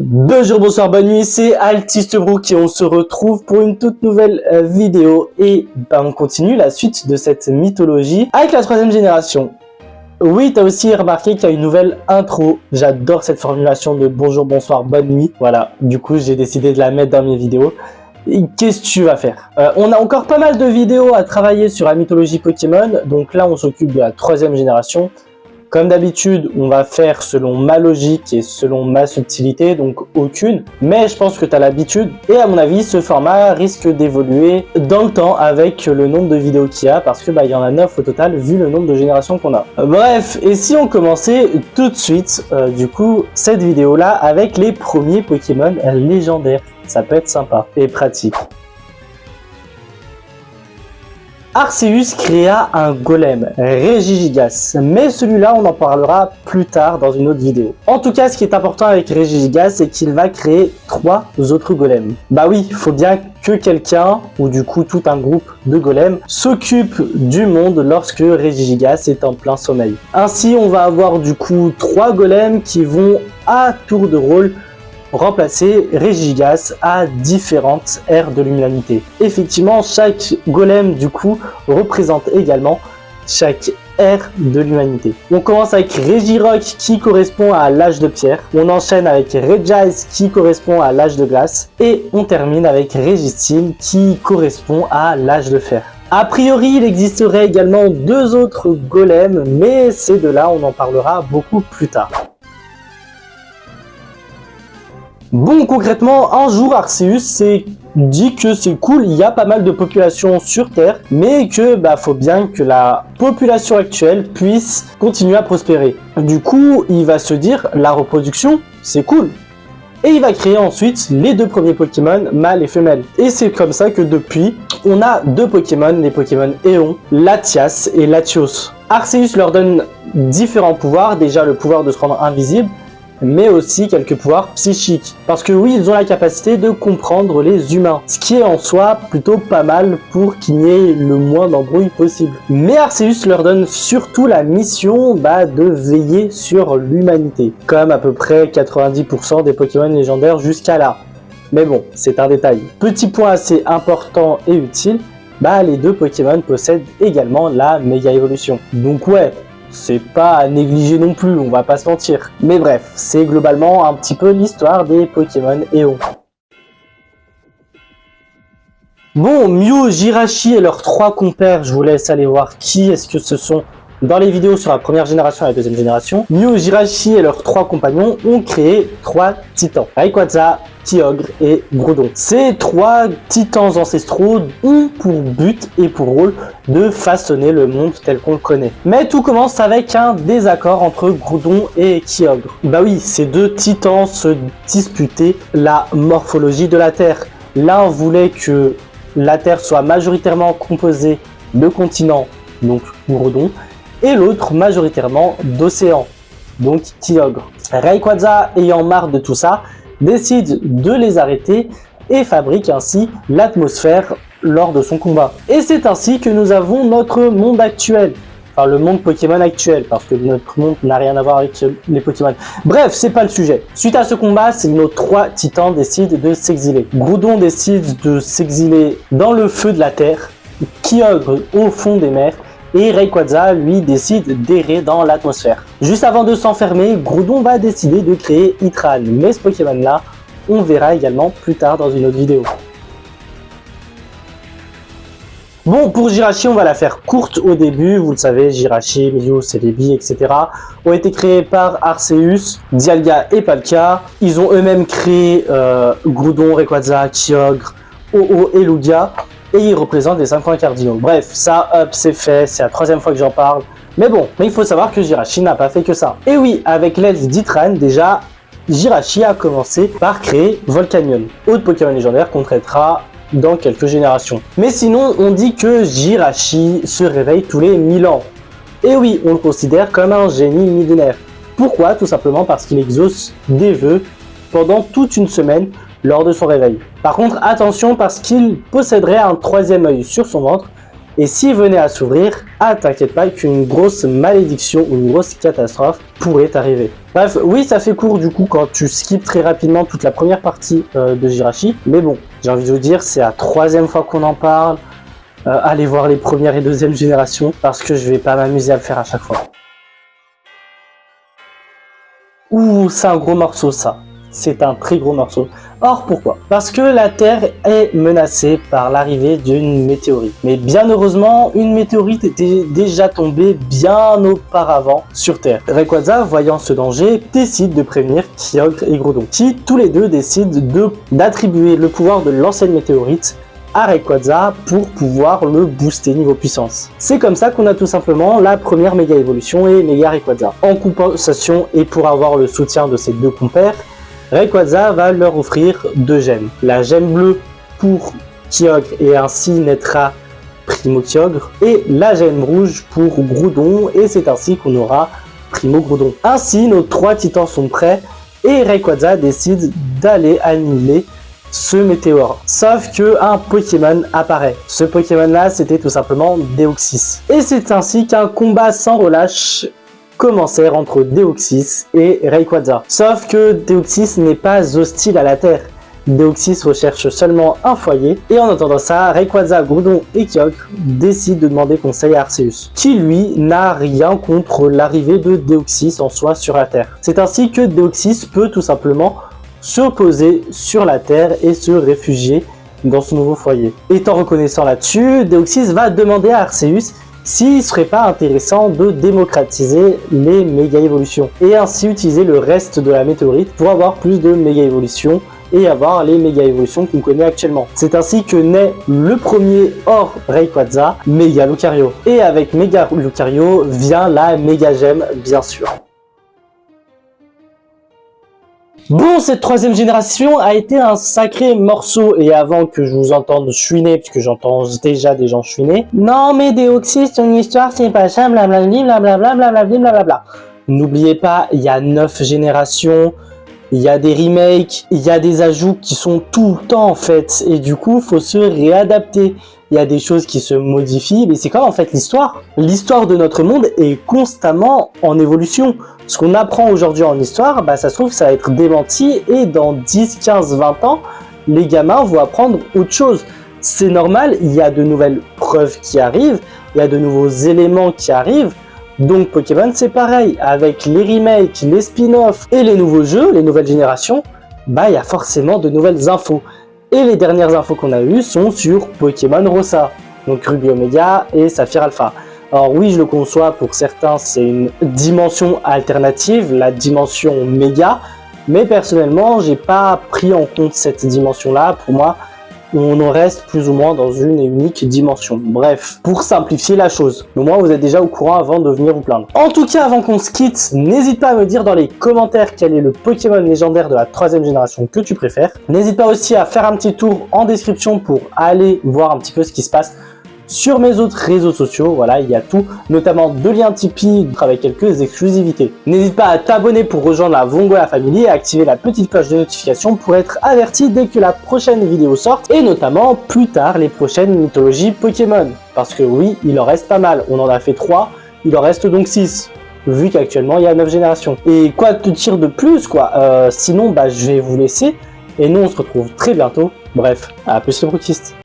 Bonjour, bonsoir, bonne nuit, c'est Altistebrook et on se retrouve pour une toute nouvelle vidéo et on continue la suite de cette mythologie avec la troisième génération. Oui, t'as aussi remarqué qu'il y a une nouvelle intro, j'adore cette formulation de bonjour, bonsoir, bonne nuit, voilà, du coup j'ai décidé de la mettre dans mes vidéos. Qu'est-ce que tu vas faire? On a encore pas mal de vidéos à travailler sur la mythologie Pokémon, donc là on s'occupe de la troisième génération. Comme d'habitude, on va faire selon ma logique et selon ma subtilité, donc aucune. Mais je pense que tu as l'habitude. Et à mon avis, ce format risque d'évoluer dans le temps avec le nombre de vidéos qu'il y a. Parce que il y en a 9 au total, vu le nombre de générations qu'on a. Bref, et si on commençait tout de suite, du coup, cette vidéo-là avec les premiers Pokémon légendaires. Ça peut être sympa et pratique. Arceus créa un golem, Regigigas, mais celui-là on en parlera plus tard dans une autre vidéo. En tout cas, ce qui est important avec Regigigas, c'est qu'il va créer 3 autres golems. Bah oui, il faut bien que quelqu'un, ou du coup tout un groupe de golems, s'occupe du monde lorsque Regigigas est en plein sommeil. Ainsi, on va avoir du coup 3 golems qui vont à tour de rôle remplacer Regigigas à différentes ères de l'humanité. Effectivement, chaque golem du coup représente également chaque ère de l'humanité. On commence avec Regirock qui correspond à l'âge de pierre, on enchaîne avec Regice qui correspond à l'âge de glace et on termine avec Registeel qui correspond à l'âge de fer. A priori, il existerait également 2 autres golems, mais ces deux-là, on en parlera beaucoup plus tard. Bon, concrètement, un jour, Arceus s'est dit que c'est cool, il y a pas mal de populations sur Terre, mais que faut bien que la population actuelle puisse continuer à prospérer. Du coup, il va se dire, la reproduction, c'est cool. Et il va créer ensuite les 2 premiers Pokémon, mâles et femelles. Et c'est comme ça que depuis, on a 2 Pokémon, les Pokémon Éon, Latias et Latios. Arceus leur donne différents pouvoirs, déjà le pouvoir de se rendre invisible, mais aussi quelques pouvoirs psychiques. Parce que oui, ils ont la capacité de comprendre les humains, ce qui est en soi plutôt pas mal pour qu'il n'y ait le moins d'embrouille possible. Mais Arceus leur donne surtout la mission de veiller sur l'humanité, comme à peu près 90% des Pokémon légendaires jusqu'à là. Mais bon, c'est un détail. Petit point assez important et utile, les 2 Pokémon possèdent également la méga évolution. Donc ouais, c'est pas à négliger non plus, on va pas se mentir. Mais bref, c'est globalement un petit peu l'histoire des Pokémon Éon. Bon, Mew, Jirachi et leurs 3 compères, je vous laisse aller voir qui est-ce que ce sont dans les vidéos sur la première génération et la deuxième génération. Mew, Jirachi et leurs 3 compagnons ont créé 3 titans, Rayquaza, Kyogre et Groudon. Ces 3 titans ancestraux ont pour but et pour rôle de façonner le monde tel qu'on le connaît. Mais tout commence avec un désaccord entre Groudon et Kyogre. Oui, ces 2 titans se disputaient la morphologie de la Terre. L'un voulait que la Terre soit majoritairement composée de continents, donc Groudon, et l'autre majoritairement d'océans, donc Kyogre. Rayquaza, ayant marre de tout ça, décide de les arrêter et fabrique ainsi l'atmosphère lors de son combat. Et c'est ainsi que nous avons notre monde actuel. Enfin, le monde Pokémon actuel, parce que notre monde n'a rien à voir avec les Pokémon. Bref, c'est pas le sujet. Suite à ce combat, nos 3 titans décident de s'exiler. Groudon décide de s'exiler dans le feu de la terre, Kyogre au fond des mers, et Rayquaza, lui, décide d'errer dans l'atmosphère. Juste avant de s'enfermer, Groudon va décider de créer Heatran, mais ce Pokémon-là, on verra également plus tard dans une autre vidéo. Bon, pour Jirachi, on va la faire courte au début. Vous le savez, Jirachi, Mew, Celebi, etc. ont été créés par Arceus, Dialga et Palkia. Ils ont eux-mêmes créé Groudon, Rayquaza, Kyogre, Ho-Oh et Lugia. Et ils représentent les 5 points cardinaux. Bref, ça, c'est fait, c'est la 3e fois que j'en parle. Mais bon, il faut savoir que Jirachi n'a pas fait que ça. Et oui, avec l'aide d'Heatran, déjà, Jirachi a commencé par créer Volcanion, autre Pokémon légendaire qu'on traitera dans quelques générations. Mais sinon, on dit que Jirachi se réveille tous les 1000 ans. Et oui, on le considère comme un génie millénaire. Pourquoi? Tout simplement parce qu'il exauce des vœux pendant toute une semaine lors de son réveil. Par contre, attention parce qu'il posséderait un 3e œil sur son ventre et s'il venait à s'ouvrir, t'inquiète pas qu'une grosse malédiction ou une grosse catastrophe pourrait arriver. Bref, oui, ça fait court du coup quand tu skips très rapidement toute la première partie de Jirachi. Mais bon, j'ai envie de vous dire, c'est la 3e fois qu'on en parle. Allez voir les premières et 2e générations parce que je vais pas m'amuser à le faire à chaque fois. Ouh, c'est un gros morceau ça. C'est un très gros morceau. Or, pourquoi? Parce que la Terre est menacée par l'arrivée d'une météorite. Mais bien heureusement, une météorite était déjà tombée bien auparavant sur Terre. Rayquaza, voyant ce danger, décide de prévenir Kyogre et Groudon, qui tous les deux décident d'attribuer le pouvoir de l'ancienne météorite à Rayquaza pour pouvoir le booster niveau puissance. C'est comme ça qu'on a tout simplement la première méga évolution et méga Rayquaza. En compensation et pour avoir le soutien de ses deux compères, Rayquaza va leur offrir 2 gemmes. La gemme bleue pour Kyogre et ainsi naîtra Primo Kyogre et la gemme rouge pour Groudon et c'est ainsi qu'on aura Primo Groudon. Ainsi nos 3 titans sont prêts et Rayquaza décide d'aller annihiler ce météore. Sauf que un Pokémon apparaît. Ce Pokémon là c'était tout simplement Deoxys. Et c'est ainsi qu'un combat sans relâche commencer entre Deoxys et Rayquaza. Sauf que Deoxys n'est pas hostile à la Terre. Deoxys recherche seulement un foyer, et en entendant ça, Rayquaza, Groudon et Kyogre décident de demander conseil à Arceus, qui lui n'a rien contre l'arrivée de Deoxys en soi sur la Terre. C'est ainsi que Deoxys peut tout simplement se poser sur la Terre et se réfugier dans son nouveau foyer. Étant reconnaissant là-dessus, Deoxys va demander à Arceus s'il ne serait pas intéressant de démocratiser les méga évolutions et ainsi utiliser le reste de la météorite pour avoir plus de méga évolutions et avoir les méga évolutions qu'on connaît actuellement. C'est ainsi que naît le premier hors Rayquaza, Méga Lucario. Et avec Méga Lucario vient la méga gemme bien sûr. Bon, cette 3e génération a été un sacré morceau, et avant que je vous entende chouiner, puisque j'entends déjà des gens chouiner, non mais Deoxys, ton histoire c'est pas ça, blablabla, blablabla, blablabla. N'oubliez pas, il y a 9 générations, il y a des remakes, il y a des ajouts qui sont tout le temps en fait, et du coup, faut se réadapter. Il y a des choses qui se modifient, mais c'est comme en fait l'histoire. L'histoire de notre monde est constamment en évolution. Ce qu'on apprend aujourd'hui en histoire, bah, ça se trouve, ça va être démenti, et dans 10, 15, 20 ans, les gamins vont apprendre autre chose. C'est normal, il y a de nouvelles preuves qui arrivent, il y a de nouveaux éléments qui arrivent. Donc Pokémon c'est pareil, avec les remakes, les spin-offs et les nouveaux jeux, les nouvelles générations, bah il y a forcément de nouvelles infos. Et les dernières infos qu'on a eues sont sur Pokémon Rosa, donc Ruby Omega et Saphir Alpha. Alors oui, je le conçois, pour certains c'est une dimension alternative, la dimension méga, mais personnellement j'ai pas pris en compte cette dimension-là. Pour moi, on en reste plus ou moins dans une et unique dimension. Bref, pour simplifier la chose. Au moins, vous êtes déjà au courant avant de venir vous plaindre. En tout cas, avant qu'on se quitte, n'hésite pas à me dire dans les commentaires quel est le Pokémon légendaire de la 3e génération que tu préfères. N'hésite pas aussi à faire un petit tour en description pour aller voir un petit peu ce qui se passe sur mes autres réseaux sociaux. Voilà, il y a tout, notamment 2 liens Tipeee avec quelques exclusivités. N'hésite pas à t'abonner pour rejoindre la Vongola Family et activer la petite cloche de notification pour être averti dès que la prochaine vidéo sorte, et notamment plus tard les prochaines mythologies Pokémon. Parce que oui, il en reste pas mal, on en a fait 3, il en reste donc 6. Vu qu'actuellement il y a 9 générations. Et quoi te dire de plus quoi, sinon bah je vais vous laisser, et nous on se retrouve très bientôt. Bref, à plus les brookistes.